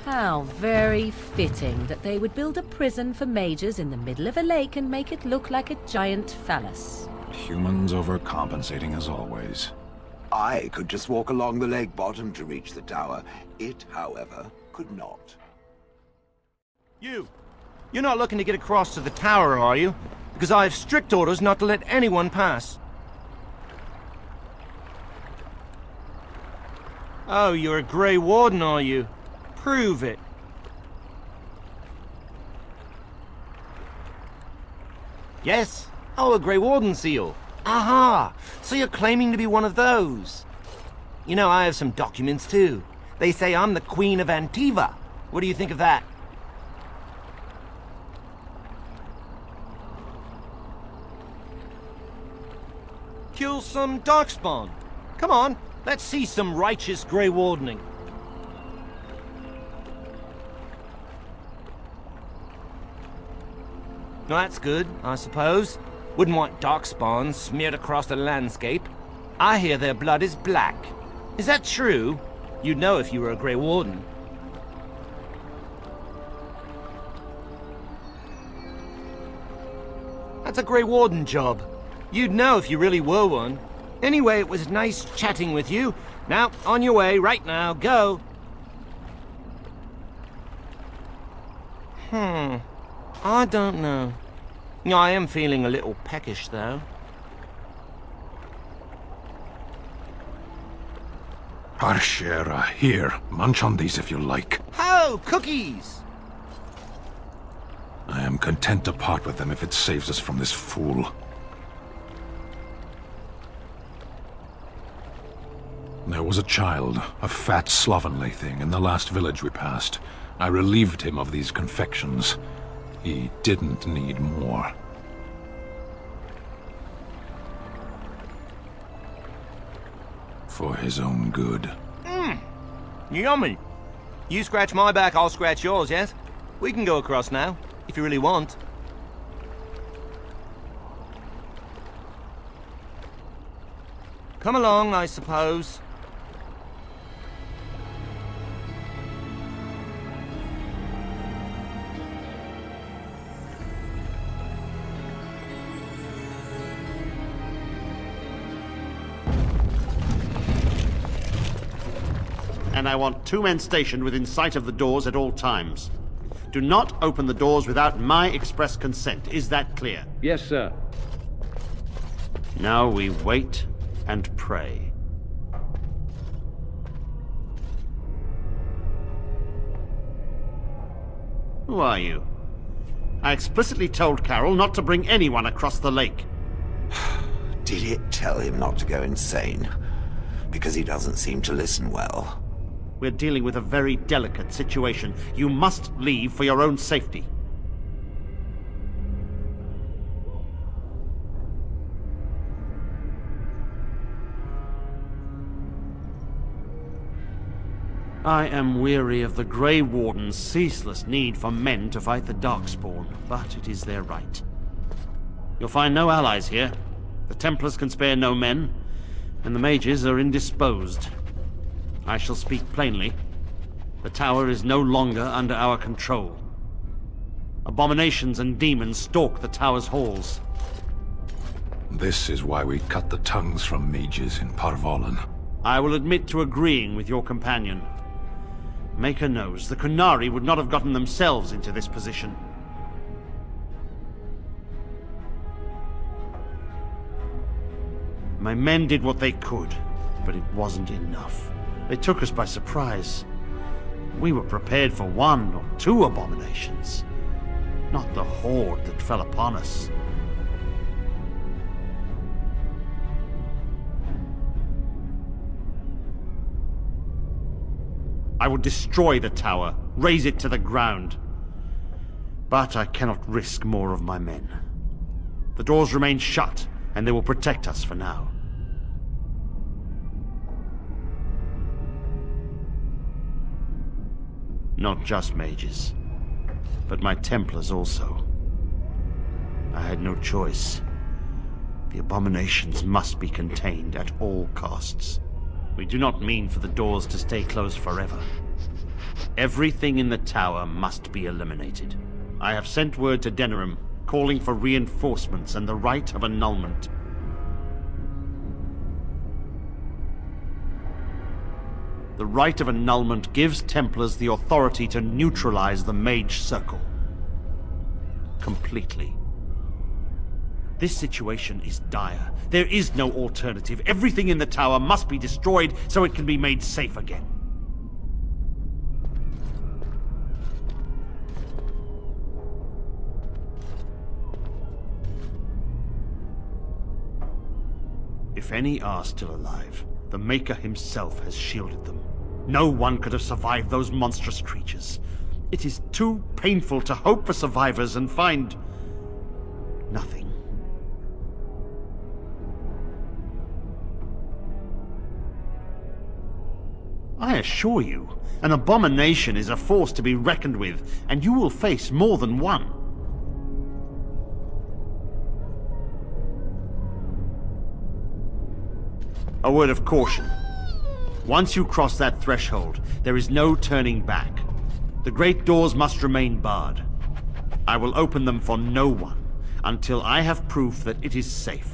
How very fitting that they would build a prison for mages in the middle of a lake and make it look like a giant phallus. Humans overcompensating as always. I could just walk along the lake bottom to reach the tower. It, however, could not. You're not looking to get across to the tower, are you? Because I have strict orders not to let anyone pass. Oh, you're a Grey Warden, are you? Prove it. Yes? Oh, a Grey Warden seal. Aha! So you're claiming to be one of those. You know, I have some documents too. They say I'm the Queen of Antiva. What do you think of that? Kill some darkspawn. Come on, let's see some righteous Grey Wardening. Well, that's good, I suppose. Wouldn't want darkspawn smeared across the landscape. I hear their blood is black. Is that true? You'd know if you were a Grey Warden. That's a Grey Warden job. You'd know if you really were one. Anyway, it was nice chatting with you. Now, on your way, right now, go. I don't know. I am feeling a little peckish, though. Arshera, here. Munch on these if you like. Oh, cookies! I am content to part with them if it saves us from this fool. There was a child, a fat, slovenly thing, in the last village we passed. I relieved him of these confections. He didn't need more. For his own good. Yummy. You scratch my back, I'll scratch yours, yes? We can go across now, if you really want. Come along, I suppose. And I want 2 men stationed within sight of the doors at all times. Do not open the doors without my express consent. Is that clear? Yes, sir. Now we wait and pray. Who are you? I explicitly told Carol not to bring anyone across the lake. Did it tell him not to go insane? Because he doesn't seem to listen well. We're dealing with a very delicate situation. You must leave for your own safety. I am weary of the Grey Warden's ceaseless need for men to fight the Darkspawn, but it is their right. You'll find no allies here. The Templars can spare no men, and the mages are indisposed. I shall speak plainly. The tower is no longer under our control. Abominations and demons stalk the tower's halls. This is why we cut the tongues from mages in Parvolan. I will admit to agreeing with your companion. Maker knows the Kunari would not have gotten themselves into this position. My men did what they could, but it wasn't enough. They took us by surprise. We were prepared for 1 or 2 abominations, not the horde that fell upon us. I would destroy the tower, raze it to the ground. But I cannot risk more of my men. The doors remain shut, and they will protect us for now. Not just mages, but my Templars also. I had no choice. The abominations must be contained at all costs. We do not mean for the doors to stay closed forever. Everything in the tower must be eliminated. I have sent word to Denerim, calling for reinforcements and the right of annulment. The right of annulment gives Templars the authority to neutralize the Mage Circle. Completely. This situation is dire. There is no alternative. Everything in the tower must be destroyed so it can be made safe again. If any are still alive, the Maker himself has shielded them. No one could have survived those monstrous creatures. It is too painful to hope for survivors and find nothing. I assure you, an abomination is a force to be reckoned with, and you will face more than one. A word of caution. Once you cross that threshold, there is no turning back. The great doors must remain barred. I will open them for no one until I have proof that it is safe.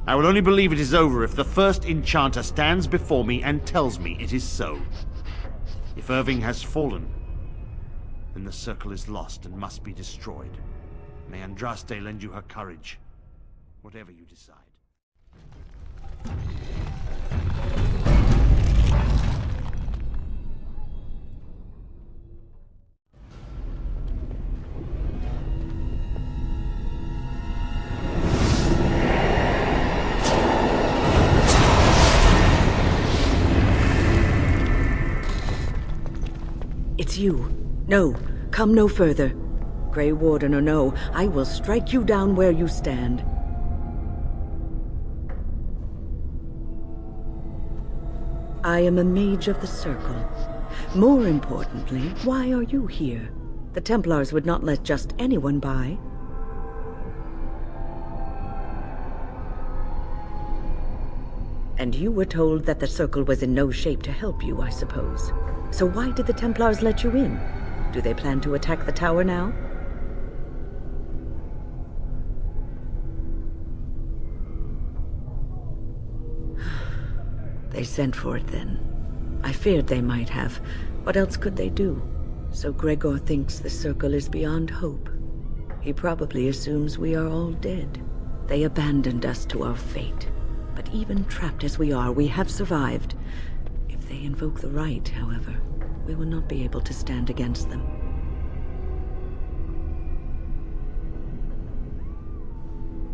I will only believe it is over if the first enchanter stands before me and tells me it is so. If Irving has fallen, then the circle is lost and must be destroyed. May Andraste lend you her courage, whatever you decide. It's you. No, come no further. Grey Warden or no, I will strike you down where you stand. I am a mage of the Circle. More importantly, why are you here? The Templars would not let just anyone by. And you were told that the Circle was in no shape to help you, I suppose. So why did the Templars let you in? Do they plan to attack the tower now? They sent for it then. I feared they might have. What else could they do? So Gregor thinks the Circle is beyond hope. He probably assumes we are all dead. They abandoned us to our fate. But even trapped as we are, we have survived. If they invoke the right, however, we will not be able to stand against them.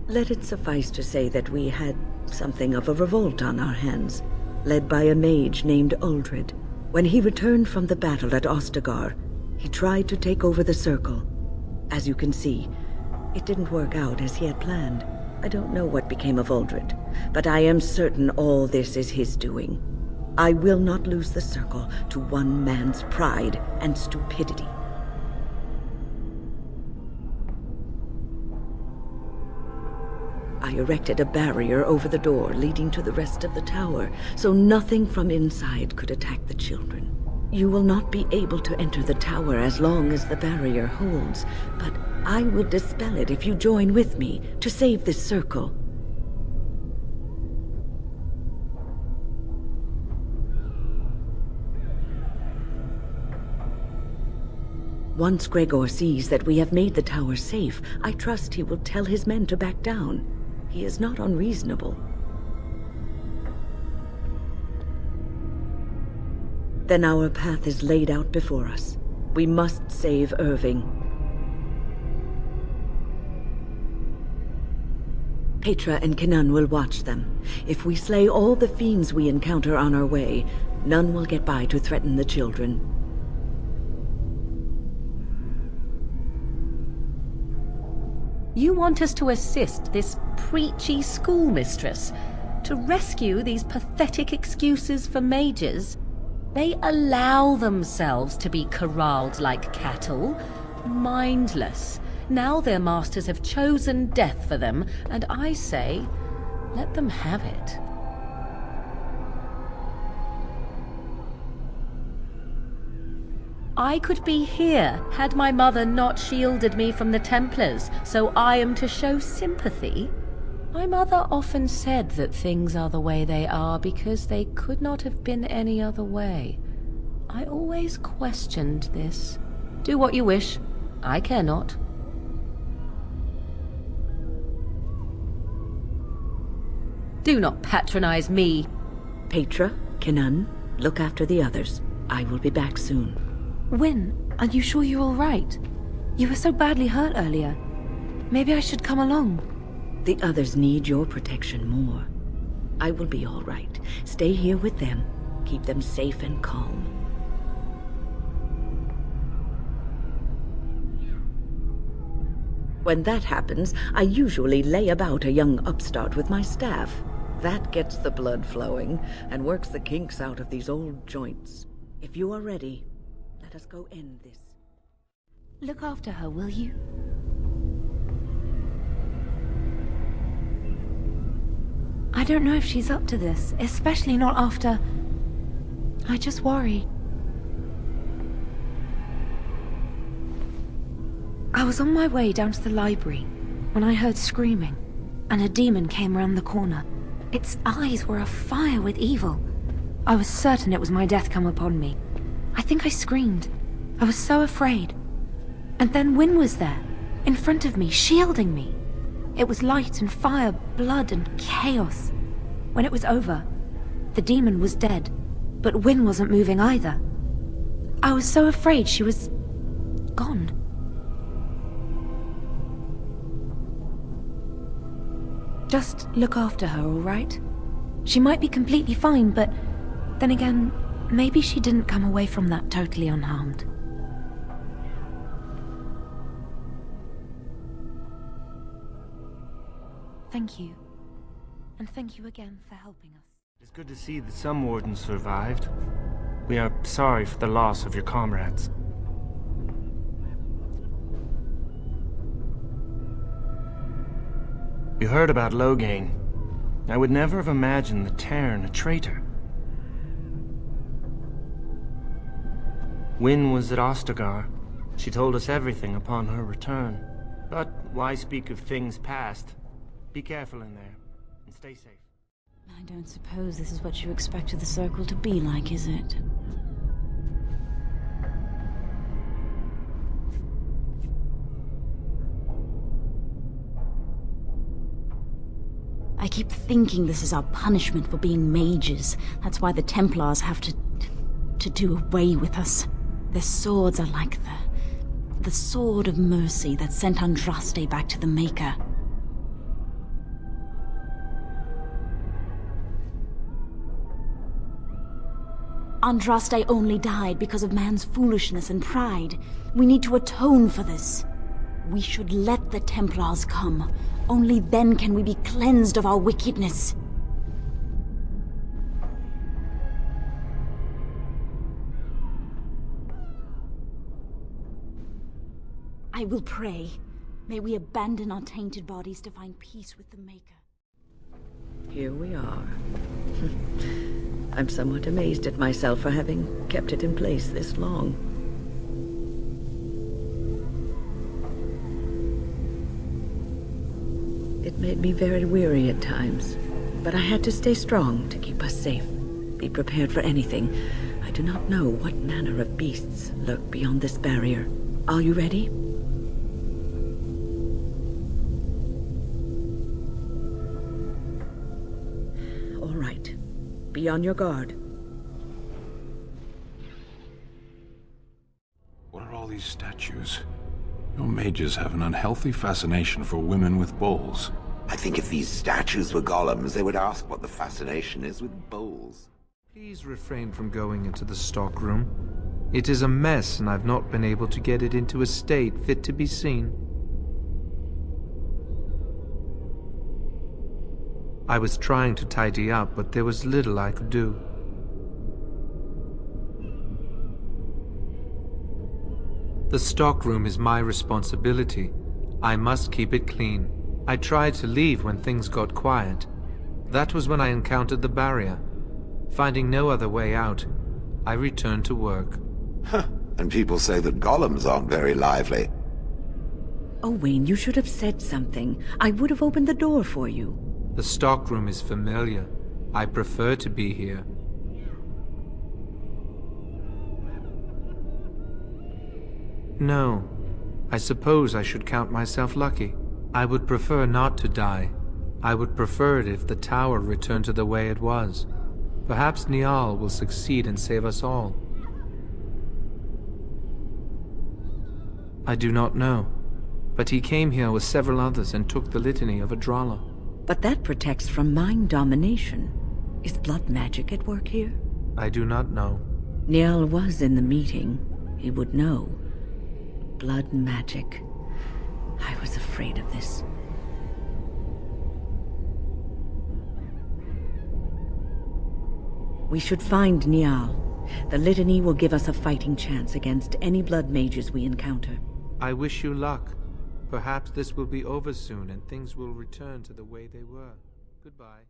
Let it suffice to say that we had something of a revolt on our hands, led by a mage named Uldred. When he returned from the battle at Ostagar, he tried to take over the Circle. As you can see, it didn't work out as he had planned. I don't know what became of Uldred, but I am certain all this is his doing. I will not lose the Circle to one man's pride and stupidity. I erected a barrier over the door leading to the rest of the tower, so nothing from inside could attack the children. You will not be able to enter the tower as long as the barrier holds, but I will dispel it if you join with me to save this Circle. Once Gregor sees that we have made the tower safe, I trust he will tell his men to back down. He is not unreasonable. Then our path is laid out before us. We must save Irving. Petra and Kinan will watch them. If we slay all the fiends we encounter on our way, none will get by to threaten the children. You want us to assist this preachy schoolmistress to rescue these pathetic excuses for mages? They allow themselves to be corralled like cattle, mindless. Now their masters have chosen death for them, and I say, let them have it. I could be here had my mother not shielded me from the Templars, so I am to show sympathy. My mother often said that things are the way they are because they could not have been any other way. I always questioned this. Do what you wish. I care not. Do not patronize me. Petra, Kenan, look after the others. I will be back soon. Wyn, are you sure you're all right? You were so badly hurt earlier. Maybe I should come along. The others need your protection more. I will be all right. Stay here with them. Keep them safe and calm. When that happens, I usually lay about a young upstart with my staff. That gets the blood flowing and works the kinks out of these old joints. If you are ready, let us go end this. Look after her, will you? I don't know if she's up to this, especially not after... I just worry. I was on my way down to the library when I heard screaming, and a demon came around the corner. Its eyes were afire with evil. I was certain it was my death come upon me. I think I screamed. I was so afraid. And then Wyn was there, in front of me, shielding me. It was light and fire, blood and chaos. When it was over, the demon was dead, but Wyn wasn't moving either. I was so afraid she was... gone. Just look after her, all right? She might be completely fine, but then again, maybe she didn't come away from that totally unharmed. Thank you. And thank you again for helping us. It's good to see that some wardens survived. We are sorry for the loss of your comrades. You heard about Loghain. I would never have imagined the Terran a traitor. Wyn was at Ostagar. She told us everything upon her return. But why speak of things past? Be careful in there, and stay safe. I don't suppose this is what you expected the Circle to be like, is it? I keep thinking this is our punishment for being mages. That's why the Templars have to do away with us. Their swords are like the sword of mercy that sent Andraste back to the Maker. Andraste only died because of man's foolishness and pride. We need to atone for this. We should let the Templars come. Only then can we be cleansed of our wickedness. I will pray. May we abandon our tainted bodies to find peace with the Maker. Here we are. I'm somewhat amazed at myself for having kept it in place this long. It made me very weary at times, but I had to stay strong to keep us safe. Be prepared for anything. I do not know what manner of beasts lurk beyond this barrier. Are you ready? All right. Be on your guard. What are all these statues? Your mages have an unhealthy fascination for women with bowls. I think if these statues were golems, they would ask what the fascination is with bowls. Please refrain from going into the stockroom. It is a mess, and I've not been able to get it into a state fit to be seen. I was trying to tidy up, but there was little I could do. The stockroom is my responsibility. I must keep it clean. I tried to leave when things got quiet. That was when I encountered the barrier. Finding no other way out, I returned to work. And people say that golems aren't very lively. Owain, you should have said something. I would have opened the door for you. The stockroom is familiar. I prefer to be here. No. I suppose I should count myself lucky. I would prefer not to die. I would prefer it if the tower returned to the way it was. Perhaps Niall will succeed and save us all. I do not know. But he came here with several others and took the litany of Adralla. But that protects from mind domination. Is blood magic at work here? I do not know. Niall was in the meeting. He would know. Blood magic. I was afraid of this. We should find Niall. The litany will give us a fighting chance against any blood mages we encounter. I wish you luck. Perhaps this will be over soon and things will return to the way they were. Goodbye.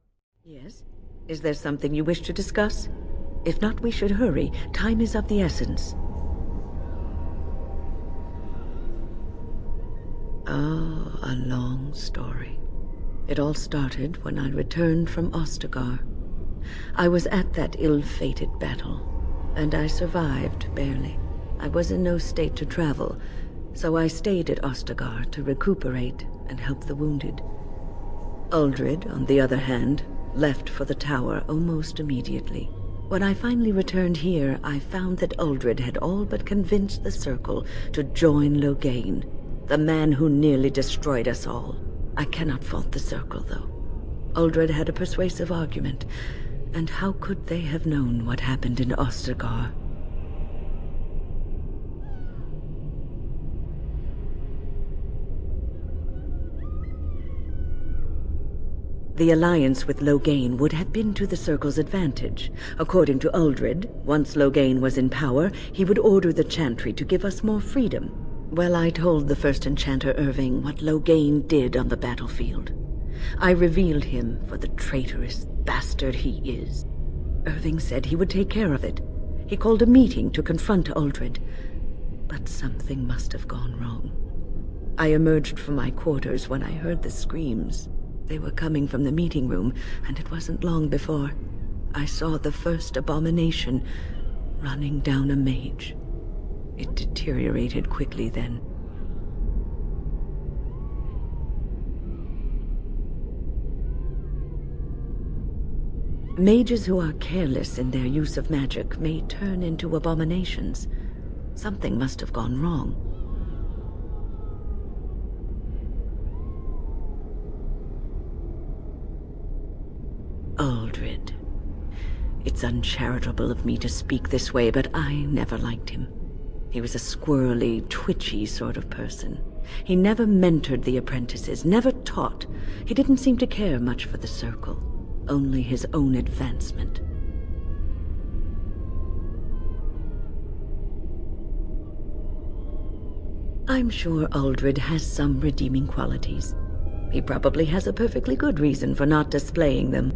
Yes? Is there something you wish to discuss? If not, we should hurry. Time is of the essence. Ah, a long story. It all started when I returned from Ostagar. I was at that ill-fated battle, and I survived, barely. I was in no state to travel, so I stayed at Ostagar to recuperate and help the wounded. Uldred, on the other hand, left for the tower almost immediately. When I finally returned here, I found that Uldred had all but convinced the Circle to join Loghain, the man who nearly destroyed us all. I cannot fault the Circle, though. Uldred had a persuasive argument, and how could they have known what happened in Ostagar? The alliance with Loghain would have been to the Circle's advantage. According to Uldred, once Loghain was in power, he would order the Chantry to give us more freedom. Well, I told the first enchanter Irving what Loghain did on the battlefield. I revealed him for the traitorous bastard he is. Irving said he would take care of it. He called a meeting to confront Uldred. But something must have gone wrong. I emerged from my quarters when I heard the screams. They were coming from the meeting room, and it wasn't long before I saw the first abomination running down a mage. It deteriorated quickly then. Mages who are careless in their use of magic may turn into abominations. Something must have gone wrong. Uldred. It's uncharitable of me to speak this way, but I never liked him. He was a squirrely, twitchy sort of person. He never mentored the apprentices, never taught. He didn't seem to care much for the Circle, only his own advancement. I'm sure Uldred has some redeeming qualities. He probably has a perfectly good reason for not displaying them.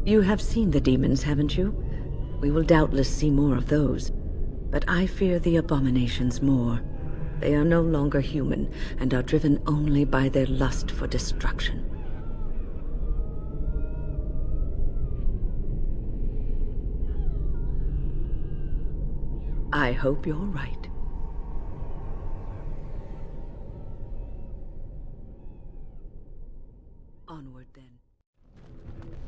You have seen the demons, haven't you? We will doubtless see more of those. But I fear the abominations more. They are no longer human, and are driven only by their lust for destruction. I hope you're right. Onward, then.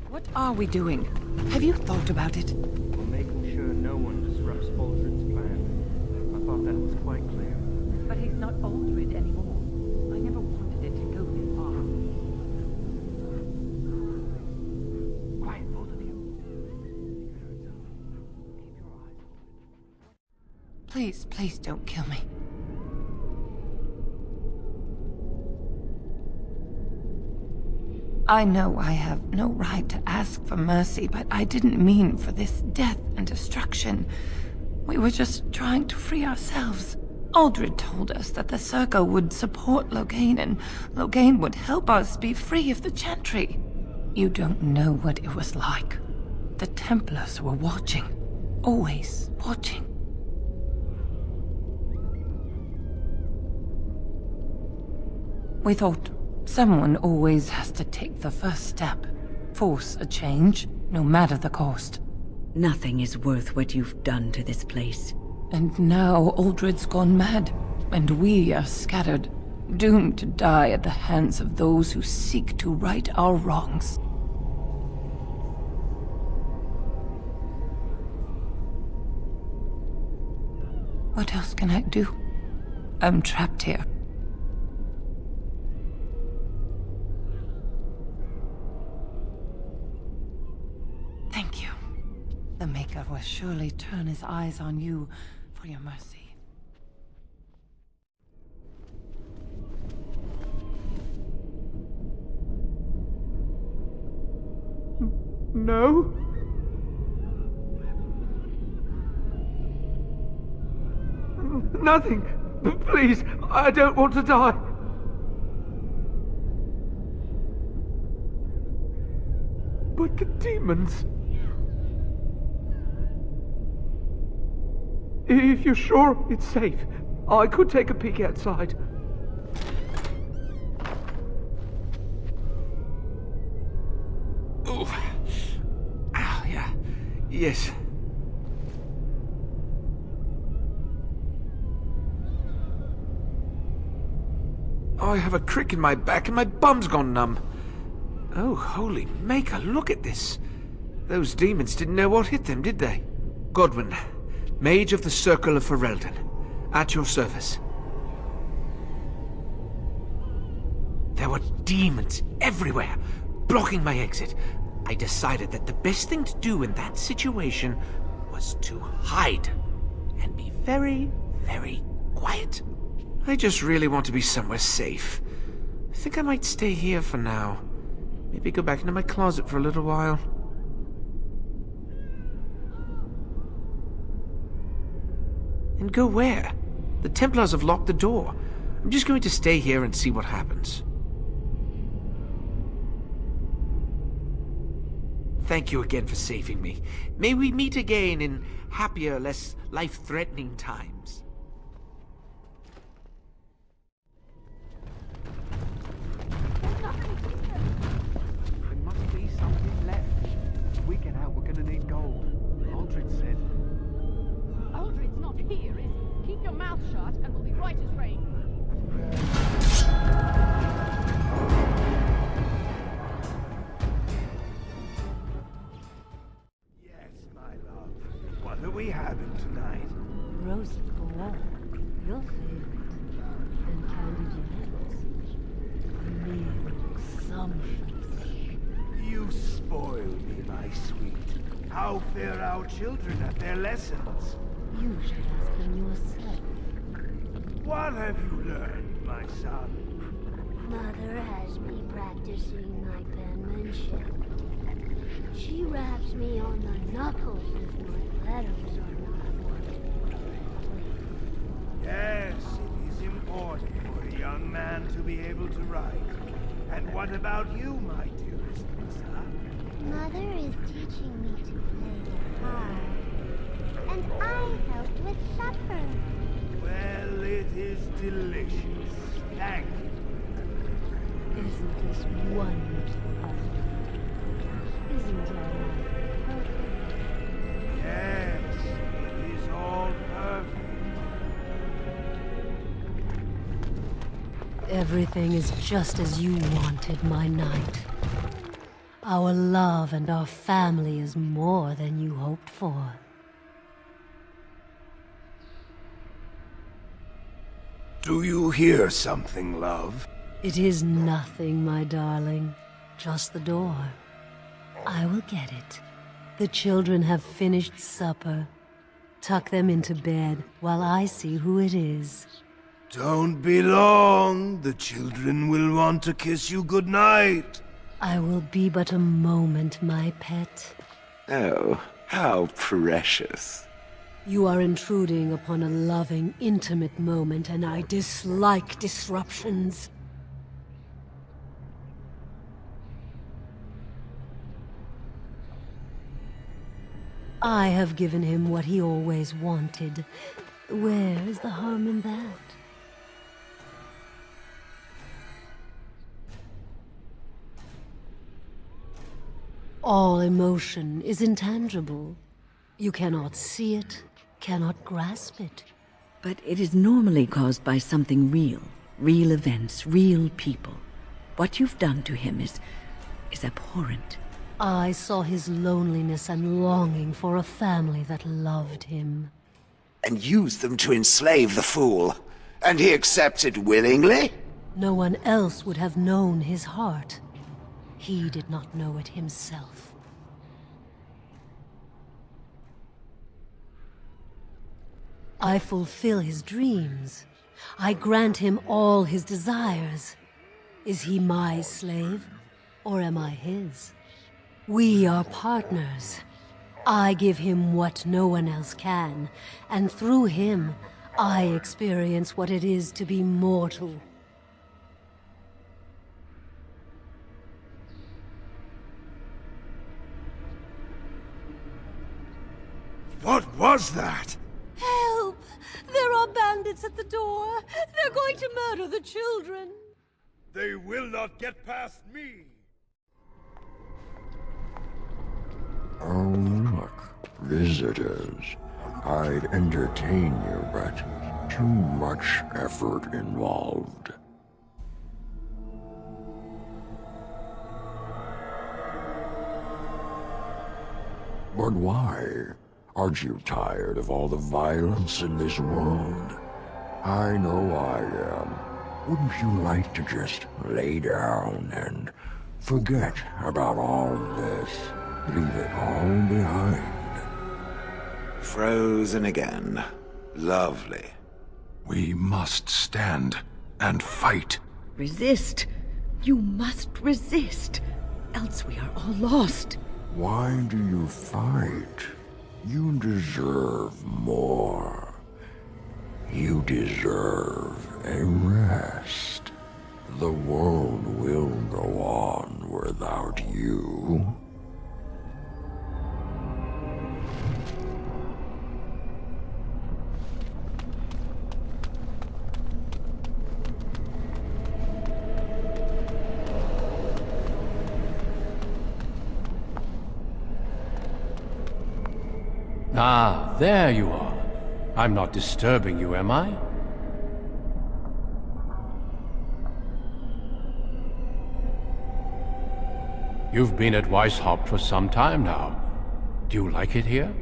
What are we doing? Have you thought about it? We're making sure no one disrupts Uldred's plan. I thought that was quite clear. But he's not Uldred anymore. I never wanted it to go this far. Quiet, both of you. Keep your eyes open. Please, please don't kill me. I know I have no right to ask for mercy, but I didn't mean for this death and destruction. We were just trying to free ourselves. Uldred told us that the Circle would support Loghain, and Loghain would help us be free of the Chantry. You don't know what it was like. the Templars were watching. Always watching. We thought someone always has to take the first step. Force a change, no matter the cost. Nothing is worth what you've done to this place. And now Uldred's gone mad, and we are scattered, doomed to die at the hands of those who seek to right our wrongs. What else can I do? I'm trapped here. Thank you. The Maker will surely turn his eyes on you for your mercy. No? Nothing! Please, I don't want to die! But the demons... If you're sure it's safe, I could take a peek outside. Oh. Ow, yeah. Yes. I have a crick in my back and my bum's gone numb. Oh, holy Maker, look at this. Those demons didn't know what hit them, did they? Godwin, Mage of the Circle of Ferelden, at your service. There were demons everywhere, blocking my exit. I decided that the best thing to do in that situation was to hide and be very, very quiet. I just really want to be somewhere safe. I think I might stay here for now. Maybe go back into my closet for a little while. And go where? The Templars have locked the door. I'm just going to stay here and see what happens. Thank you again for saving me. May we meet again in happier, less life-threatening times. There must be something left. If we get out, we're gonna need gold. Aldred said. Aldred's not here, is he? Keep your mouth shut and we'll be right as rain. Yes, my love. What are we having tonight? Roast pork, your favorite, and candied yams. Sumptuous. You spoil me, my sweet. How fare our children at their lessons? You should ask them yourself. What have you learned, my son? Mother has me practicing my penmanship. She raps me on the knuckles if my letters are not formed correctly. Yes, it is important for a young man to be able to write. And what about you, my dearest Lisa? Mother is teaching me to play the harp. And I helped with supper. Well, it is delicious. Thank you. Isn't this wonderful, husband? Isn't our life perfect? Yes, it is all perfect. Everything is just as you wanted, my knight. Our love and our family is more than you hoped for. Do you hear something, love? It is nothing, my darling. Just the door. I will get it. The children have finished supper. Tuck them into bed while I see who it is. Don't be long. The children will want to kiss you goodnight. I will be but a moment, my pet. Oh, how precious. You are intruding upon a loving, intimate moment, and I dislike disruptions. I have given him what he always wanted. Where is the harm in that? All emotion is intangible. You cannot see it, cannot grasp it. But it is normally caused by something real. Real events, real people. What you've done to him is abhorrent. I saw his loneliness and longing for a family that loved him. And used them to enslave the fool. And he accepted willingly? No one else would have known his heart. He did not know it himself. I fulfill his dreams. I grant him all his desires. Is he my slave, or am I his? We are partners. I give him what no one else can, and through him, I experience what it is to be mortal. What was that? Help! There are bandits at the door. They're going to murder the children. They will not get past me. Oh, look, visitors. I'd entertain you, but too much effort involved. But why? Aren't you tired of all the violence in this world? I know I am. Wouldn't you like to just lay down and forget about all this? Leave it all behind. Frozen again. Lovely. We must stand and fight. Resist. You must resist. Else we are all lost. Why do you fight? You deserve more. You deserve a rest. The world will go on without you. Ah, there you are. I'm not disturbing you, am I? You've been at Weishaupt for some time now. Do you like it here?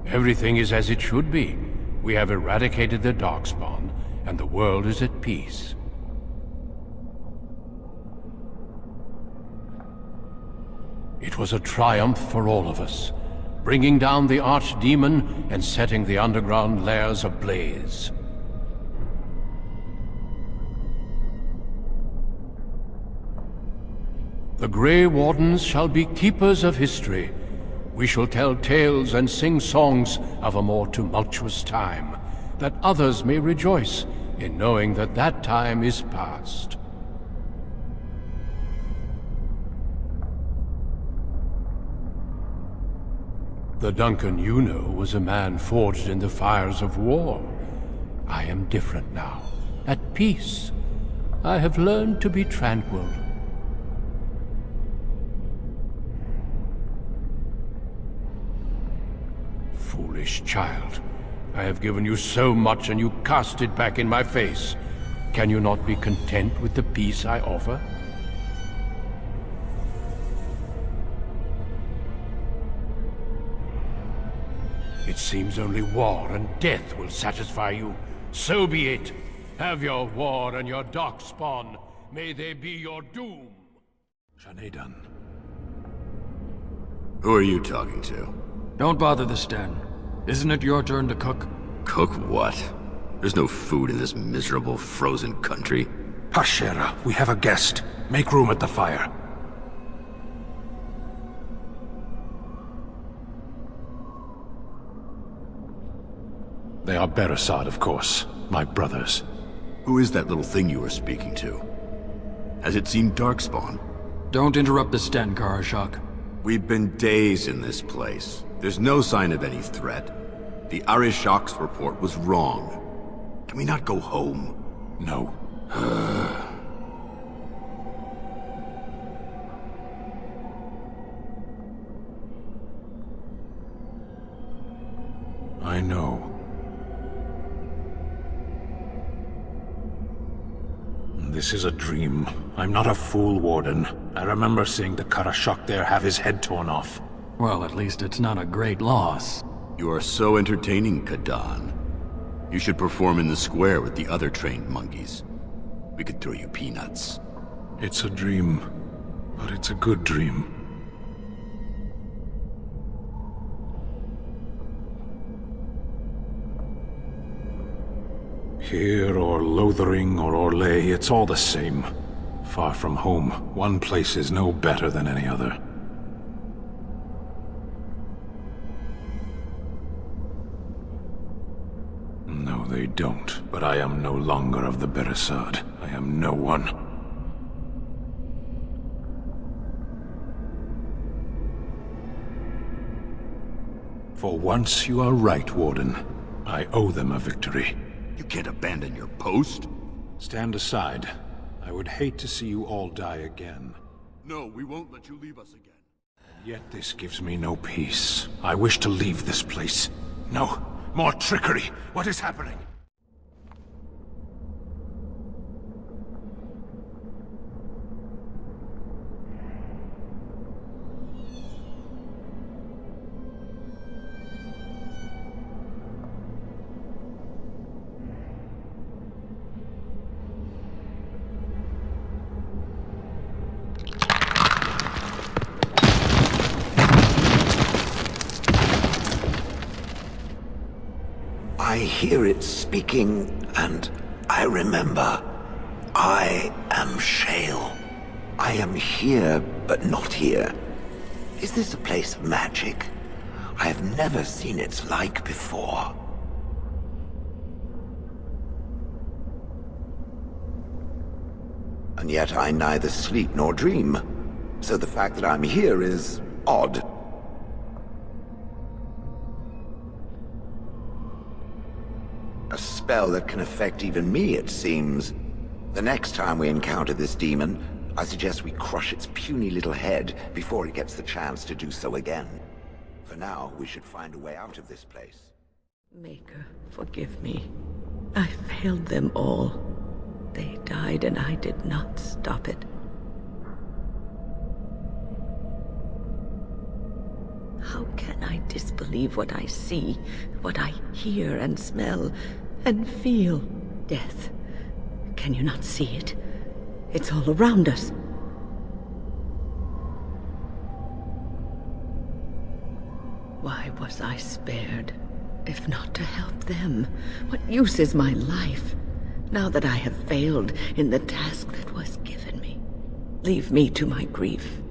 Everything is as it should be. We have eradicated the Darkspawn, and the world is at peace. It was a triumph for all of us, bringing down the archdemon and setting the underground lairs ablaze. The Grey Wardens shall be keepers of history. We shall tell tales and sing songs of a more tumultuous time, that others may rejoice in knowing that that time is past. The Duncan you know was a man forged in the fires of war. I am different now, at peace. I have learned to be tranquil. Foolish child. I have given you so much and you cast it back in my face. Can you not be content with the peace I offer? It seems only war and death will satisfy you. So be it. Have your war and your Darkspawn. May they be your doom. Shanedan. Who are you talking to? Don't bother the Sten. Isn't it your turn to cook? Cook what? There's no food in this miserable, frozen country. Hashera, we have a guest. Make room at the fire. They are Beresad, of course. My brothers. Who is that little thing you were speaking to? Has it seen Darkspawn? Don't interrupt the Sten, Karashok. We've been days in this place. There's no sign of any threat. The Arishok's report was wrong. Can we not go home? No. I know. This is a dream. I'm not a fool, Warden. I remember seeing the Karashok there have his head torn off. Well, at least it's not a great loss. You are so entertaining, Kadan. You should perform in the square with the other trained monkeys. We could throw you peanuts. It's a dream, but it's a good dream. Here, or Lothering, or Orlais, it's all the same. Far from home, one place is no better than any other. No, they don't. But I am no longer of the Beresad. I am no one. For once you are right, Warden. I owe them a victory. You can't abandon your post. Stand aside. I would hate to see you all die again. No, we won't let you leave us again. Yet this gives me no peace. I wish to leave this place. No, more trickery. What is happening? I hear it speaking, and I remember. I am Shale. I am here, but not here. Is this a place of magic? I have never seen its like before. And yet I neither sleep nor dream. So the fact that I'm here is odd. A spell that can affect even me, it seems. The next time we encounter this demon, I suggest we crush its puny little head before it gets the chance to do so again. For now, we should find a way out of this place. Maker, forgive me. I failed them all. They died and I did not stop it. How can I disbelieve what I see, what I hear and smell, and feel? Death. Can you not see it? It's all around us. Why was I spared, if not to help them? What use is my life, now that I have failed in the task that was given me? Leave me to my grief.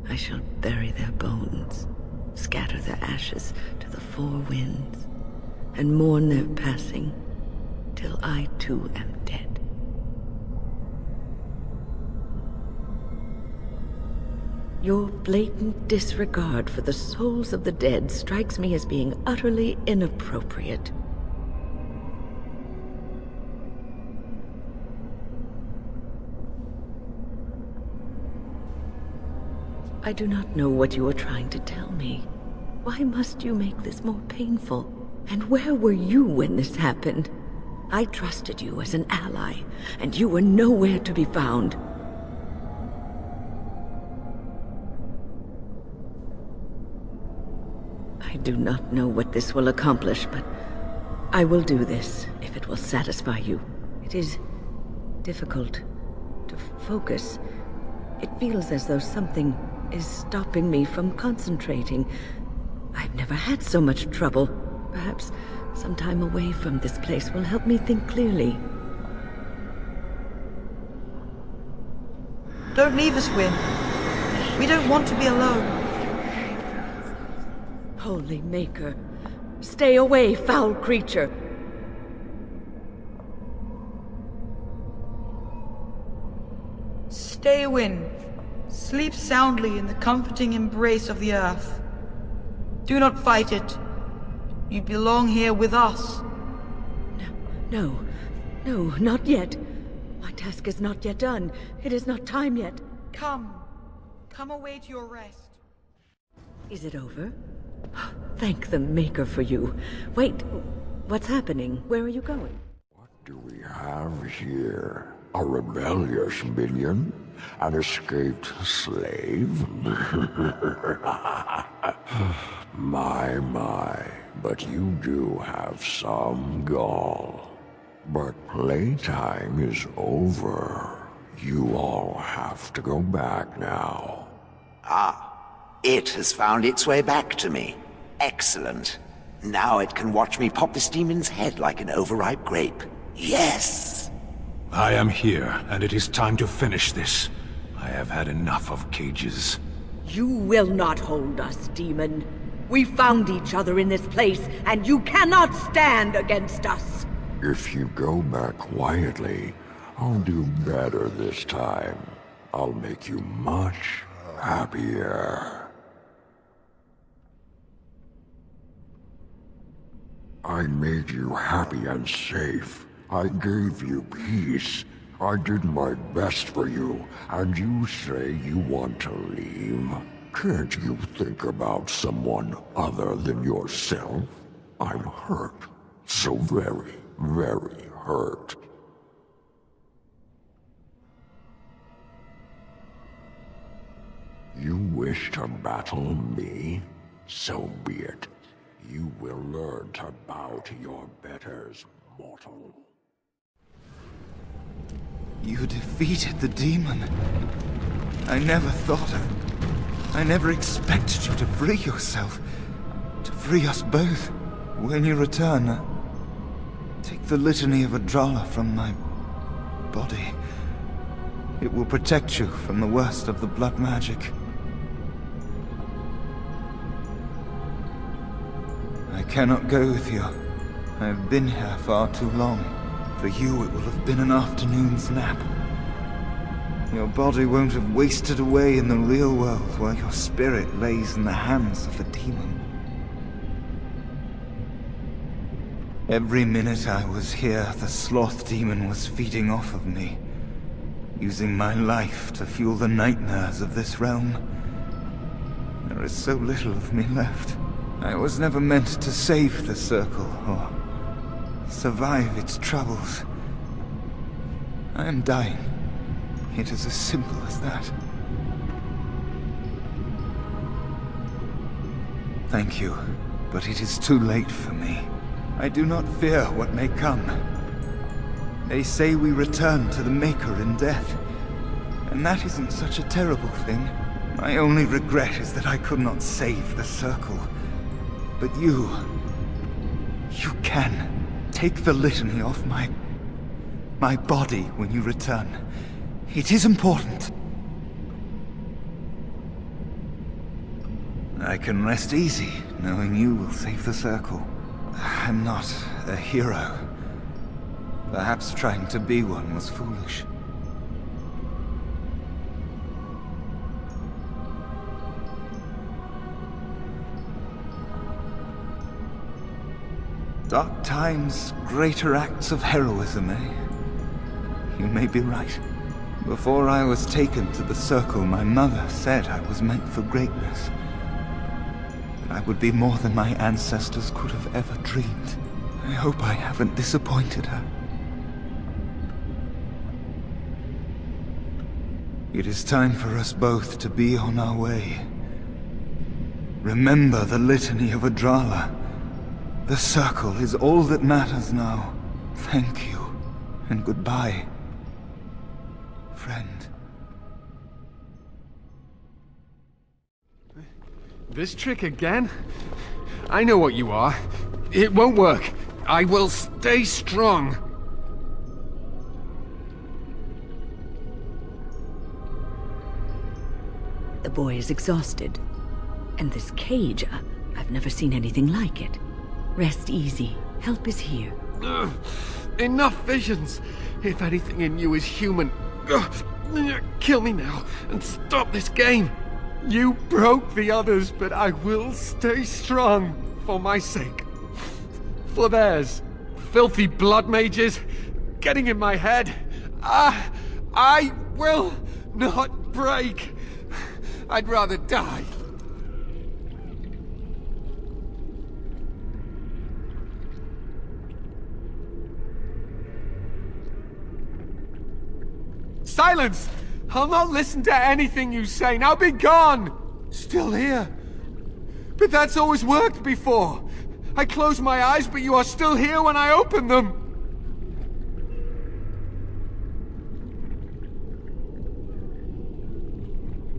I shall bury their bones, scatter their ashes to the four winds, and mourn their passing, till I too am dead. Your blatant disregard for the souls of the dead strikes me as being utterly inappropriate. I do not know what you are trying to tell me. Why must you make this more painful? And where were you when this happened? I trusted you as an ally, and you were nowhere to be found. I do not know what this will accomplish, but I will do this if it will satisfy you. It is difficult to focus. It feels as though something is stopping me from concentrating. I've never had so much trouble. Perhaps some time away from this place will help me think clearly. Don't leave us, Wynn. We don't want to be alone. Holy Maker, stay away, foul creature! Eowyn, sleep soundly in the comforting embrace of the earth. Do not fight it. You belong here with us. No, not yet. My task is not yet done. It is not time yet. Come away to your rest. Is it over? Thank the Maker for you. Wait, what's happening? Where are you going? What do we have here? A rebellious minion? An escaped slave? My, but you do have some gall. But playtime is over. You all have to go back now. It has found its way back to me. Excellent. Now it can watch me pop this demon's head like an overripe grape. Yes! I am here, and it is time to finish this. I have had enough of cages. You will not hold us, demon. We found each other in this place, and you cannot stand against us. If you go back quietly, I'll do better this time. I'll make you much happier. I made you happy and safe. I gave you peace. I did my best for you, and you say you want to leave? Can't you think about someone other than yourself? I'm hurt. So very, very hurt. You wish to battle me? So be it. You will learn to bow to your betters, mortal. You defeated the demon. I never expected you to free yourself. To free us both. When you return, take the litany of Adrala from my body. It will protect you from the worst of the blood magic. I cannot go with you. I have been here far too long. For you, it will have been an afternoon's nap. Your body won't have wasted away in the real world while your spirit lays in the hands of the demon. Every minute I was here, the sloth demon was feeding off of me, using my life to fuel the nightmares of this realm. There is so little of me left. I was never meant to save the Circle, or survive its troubles. I am dying. It is as simple as that. Thank you, but it is too late for me. I do not fear what may come. They say we return to the Maker in death, and that isn't such a terrible thing. My only regret is that I could not save the Circle. But you can. Take the litany off my body when you return. It is important. I can rest easy, knowing you will save the Circle. I'm not a hero. Perhaps trying to be one was foolish. Dark times, greater acts of heroism, eh? You may be right. Before I was taken to the Circle, my mother said I was meant for greatness. That I would be more than my ancestors could have ever dreamed. I hope I haven't disappointed her. It is time for us both to be on our way. Remember the litany of Adrala. The Circle is all that matters now. Thank you, and goodbye, friend. This trick again? I know what you are. It won't work. I will stay strong. The boy is exhausted. And this cage, I've never seen anything like it. Rest easy. Help is here. Ugh. Enough visions. If anything in you is human, Kill me now and stop this game. You broke the others, but I will stay strong for my sake. For theirs. Filthy blood mages getting in my head. I will not break. I'd rather die. Silence! I'll not listen to anything you say. Now be gone! Still here. But that's always worked before. I close my eyes, but you are still here when I open them.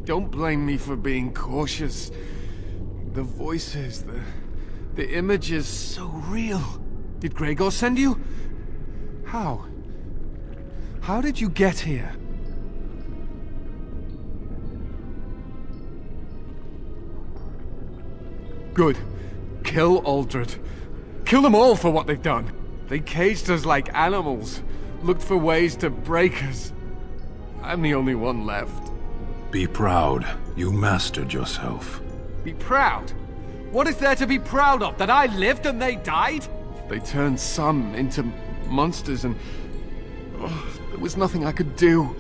Don't blame me for being cautious. The voices, the images, so real. Did Gregor send you? How? How did you get here? Good. Kill Aldred. Kill them all for what they've done. They caged us like animals, looked for ways to break us. I'm the only one left. Be proud. You mastered yourself. Be proud? What is there to be proud of? That I lived and they died? They turned some into monsters and... there was nothing I could do.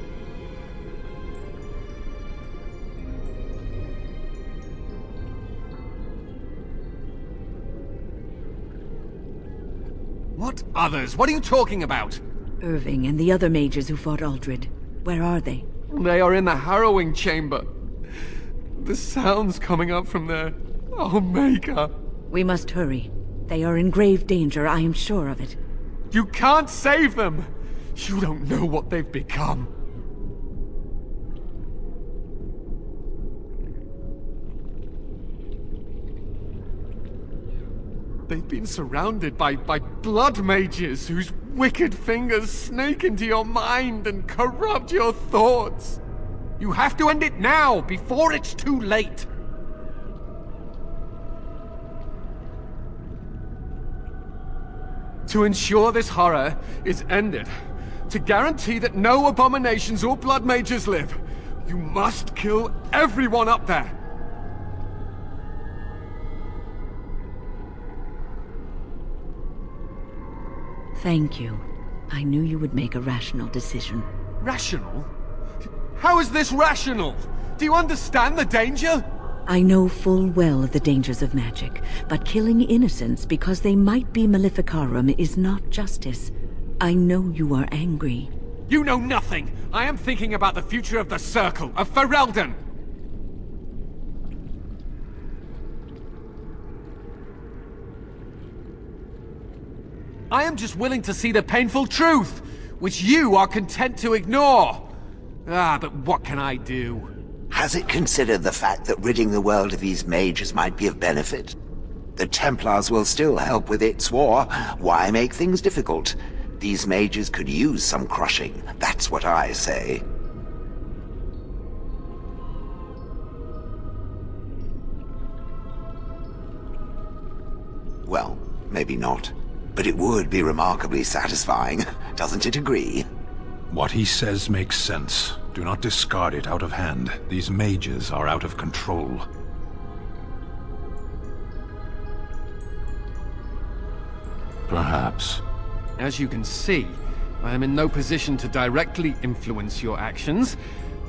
What others? What are you talking about? Irving and the other mages who fought Aldred. Where are they? They are in the harrowing chamber. The sounds coming up from there. Oh, Maker. We must hurry. They are in grave danger, I am sure of it. You can't save them! You don't know what they've become. They've been surrounded by blood mages whose wicked fingers snake into your mind and corrupt your thoughts. You have to end it now, before it's too late. To ensure this horror is ended, to guarantee that no abominations or blood mages live, you must kill everyone up there. Thank you. I knew you would make a rational decision. Rational? How is this rational? Do you understand the danger? I know full well the dangers of magic, but killing innocents because they might be Maleficarum is not justice. I know you are angry. You know nothing! I am thinking about the future of the Circle, of Ferelden! I am just willing to see the painful truth, which you are content to ignore. But what can I do? Has it considered the fact that ridding the world of these mages might be of benefit? The Templars will still help with its war. Why make things difficult? These mages could use some crushing. That's what I say. Well, maybe not. But it would be remarkably satisfying. Doesn't it agree? What he says makes sense. Do not discard it out of hand. These mages are out of control. Perhaps. As you can see, I am in no position to directly influence your actions,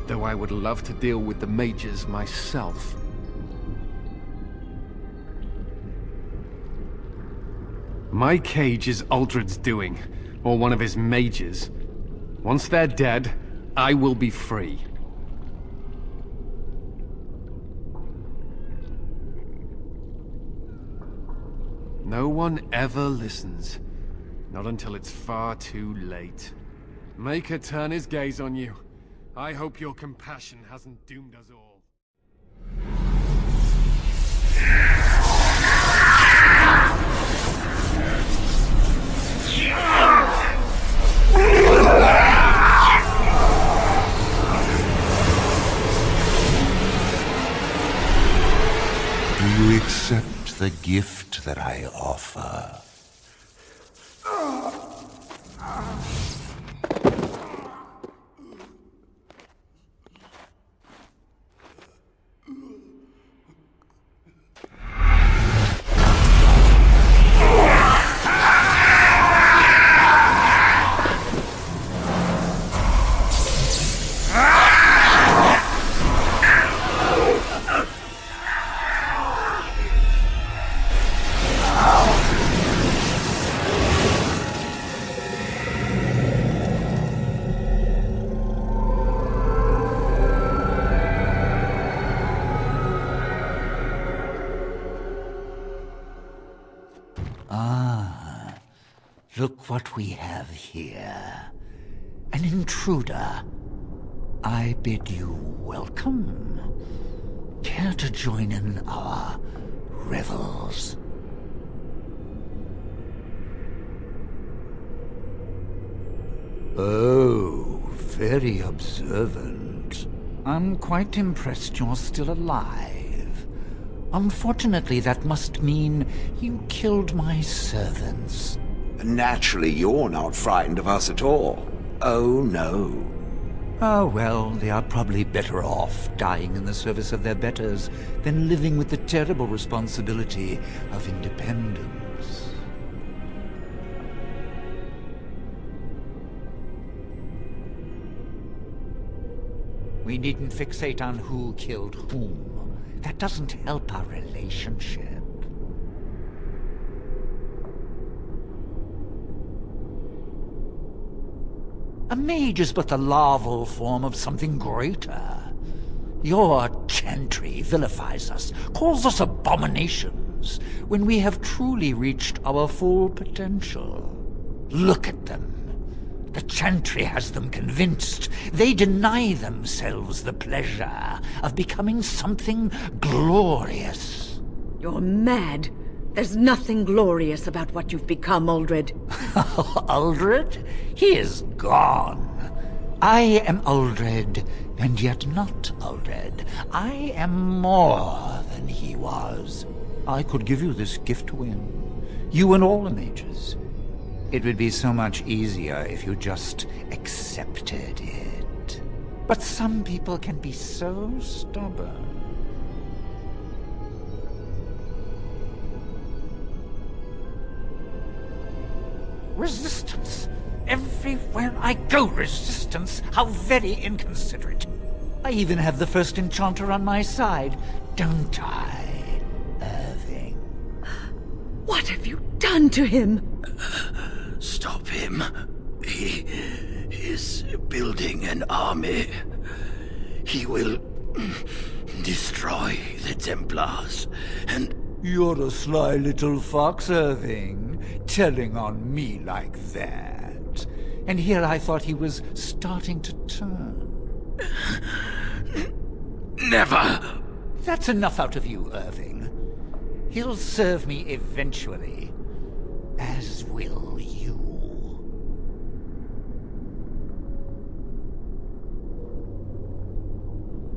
though I would love to deal with the mages myself. My cage is Aldred's doing, or one of his mages. Once they're dead, I will be free. No one ever listens. Not until it's far too late. Maker turn his gaze on you. I hope your compassion hasn't doomed us all. Do you accept the gift that I offer? Ah, look what we have here. An intruder. I bid you welcome. Care to join in our revels? Oh, very observant. I'm quite impressed you're still alive. Unfortunately, that must mean you killed my servants. Naturally, you're not frightened of us at all. Oh, no. Oh, well, they are probably better off dying in the service of their betters than living with the terrible responsibility of independence. We needn't fixate on who killed whom. That doesn't help our relationship. A mage is but the larval form of something greater. Your chantry vilifies us, calls us abominations, when we have truly reached our full potential. Look at them. The chantry has them convinced. They deny themselves the pleasure of becoming something glorious. You're mad. There's nothing glorious about what you've become, Uldred. Uldred? He is gone. I am Uldred, and yet not Uldred. I am more than he was. I could give you this gift to win. You and all the mages. It would be so much easier if you just accepted it. But some people can be so stubborn. Resistance! Everywhere I go, resistance! How very inconsiderate! I even have the first enchanter on my side, don't I, Irving? What have you done to him? Stop him. He is building an army. He will destroy the Templars, and... You're a sly little fox, Irving, telling on me like that. And here I thought he was starting to turn. Never! That's enough out of you, Irving. He'll serve me eventually, as will you.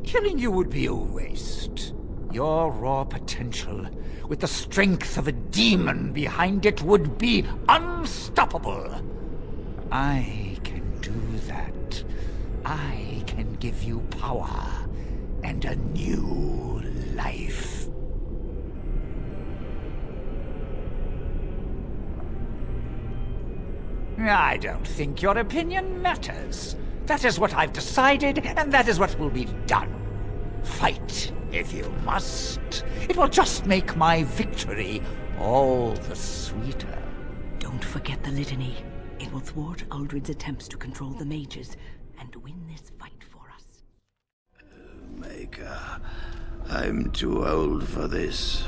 Killing you would be a waste. Your raw potential, with the strength of a demon behind it, would be unstoppable. I can do that. I can give you power and a new life. I don't think your opinion matters. That is what I've decided, and that is what will be done. Fight, if you must. It will just make my victory all the sweeter. Don't forget the litany. It will thwart Uldred's attempts to control the mages and win this fight for us. Maker, I'm too old for this.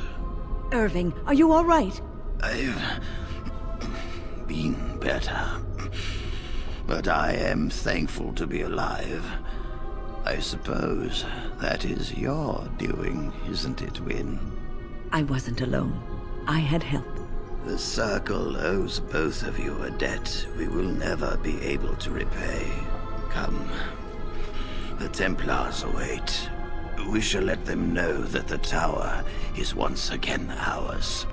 Irving, are you all right? I've been better, but I am thankful to be alive. I suppose that is your doing, isn't it, Wynne? I wasn't alone. I had help. The Circle owes both of you a debt we will never be able to repay. Come. The Templars await. We shall let them know that the tower is once again ours.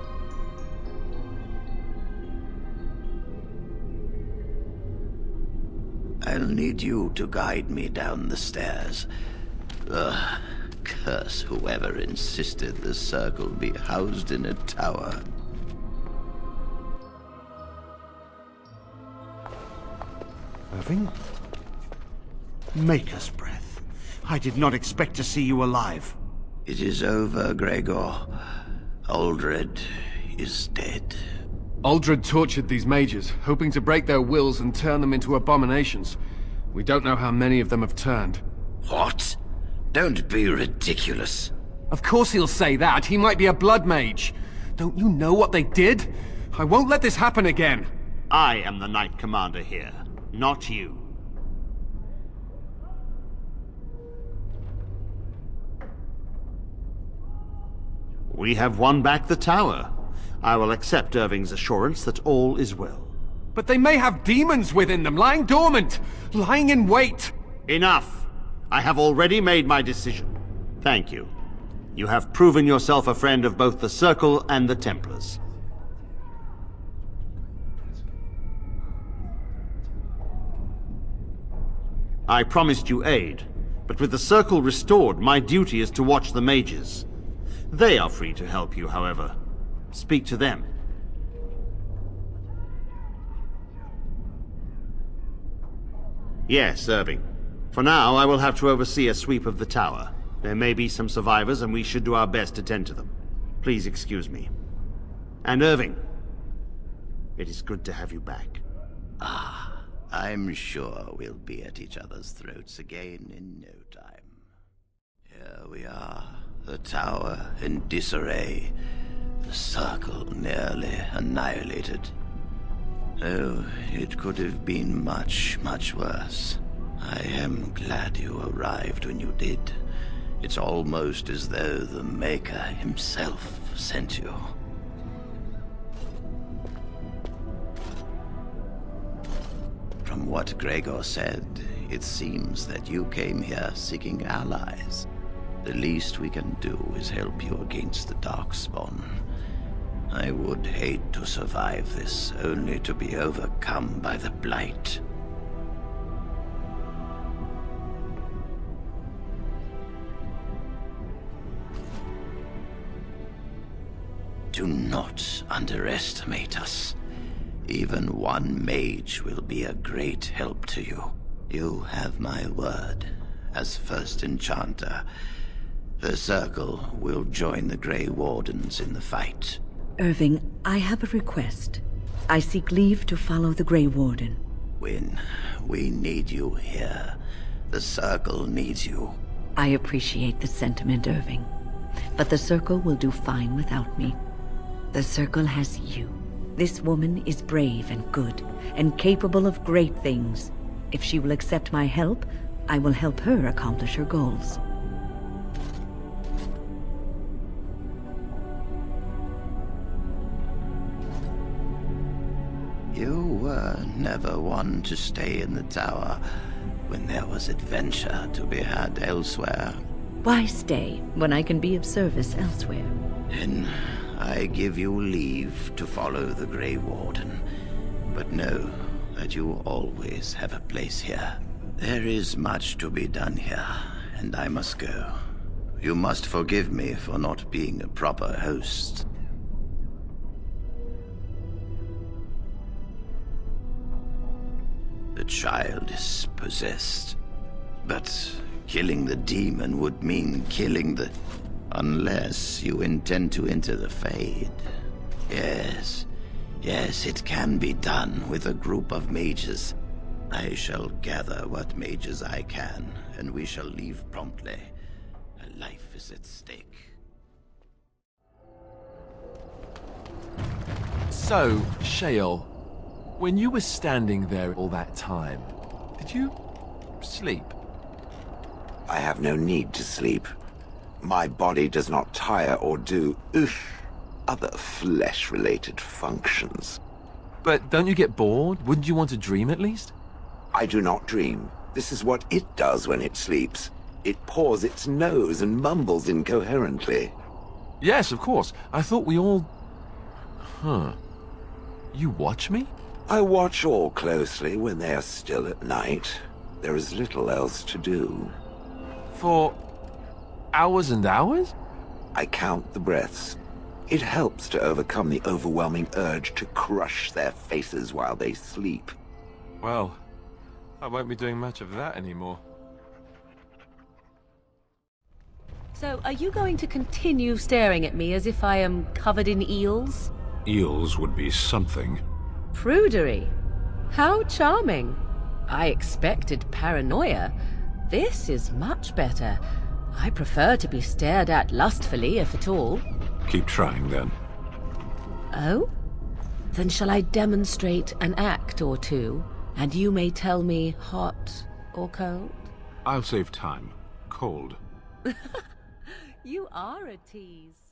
I'll need you to guide me down the stairs. Ugh, curse whoever insisted the Circle be housed in a tower. Irving? Maker's breath. I did not expect to see you alive. It is over, Gregor. Uldred is dead. Uldred tortured these mages, hoping to break their wills and turn them into abominations. We don't know how many of them have turned. What? Don't be ridiculous. Of course he'll say that. He might be a blood mage. Don't you know what they did? I won't let this happen again! I am the Knight Commander here, not you. We have won back the tower. I will accept Irving's assurance that all is well. But they may have demons within them, lying dormant, lying in wait! Enough! I have already made my decision. Thank you. You have proven yourself a friend of both the Circle and the Templars. I promised you aid, but with the Circle restored, my duty is to watch the mages. They are free to help you, however. Speak to them. Yes, Irving. For now, I will have to oversee a sweep of the tower. There may be some survivors, and we should do our best to tend to them. Please excuse me. And Irving, it is good to have you back. Ah, I'm sure we'll be at each other's throats again in no time. Here we are, the tower in disarray, the Circle nearly annihilated. Oh, it could have been much, much worse. I am glad you arrived when you did. It's almost as though the Maker himself sent you. From what Gregor said, it seems that you came here seeking allies. The least we can do is help you against the Darkspawn. I would hate to survive this, only to be overcome by the Blight. Do not underestimate us. Even one mage will be a great help to you. You have my word. As first enchanter, the Circle will join the Grey Wardens in the fight. Irving, I have a request. I seek leave to follow the Grey Warden. When we need you here, the Circle needs you. I appreciate the sentiment, Irving. But the Circle will do fine without me. The Circle has you. This woman is brave and good, and capable of great things. If she will accept my help, I will help her accomplish her goals. You were never one to stay in the tower when there was adventure to be had elsewhere. Why stay when I can be of service elsewhere? Then I give you leave to follow the Grey Warden, but know that you always have a place here. There is much to be done here, and I must go. You must forgive me for not being a proper host. The child is possessed, but killing the demon would mean killing the... Unless you intend to enter the Fade. Yes, it can be done with a group of mages. I shall gather what mages I can, and we shall leave promptly. A life is at stake. So, Shale, when you were standing there all that time, did you sleep? I have no need to sleep. My body does not tire or do, other flesh-related functions. But don't you get bored? Wouldn't you want to dream at least? I do not dream. This is what it does when it sleeps. It paws its nose and mumbles incoherently. Yes, of course. I thought we all... You watch me? I watch all closely when they are still at night. There is little else to do. For... hours and hours? I count the breaths. It helps to overcome the overwhelming urge to crush their faces while they sleep. Well, I won't be doing much of that anymore. So, are you going to continue staring at me as if I am covered in eels? Eels would be something. Prudery. How charming. I expected paranoia. This is much better. I prefer to be stared at lustfully, if at all. Keep trying, then. Oh? Then shall I demonstrate an act or two, and you may tell me hot or cold? I'll save time. Cold. You are a tease.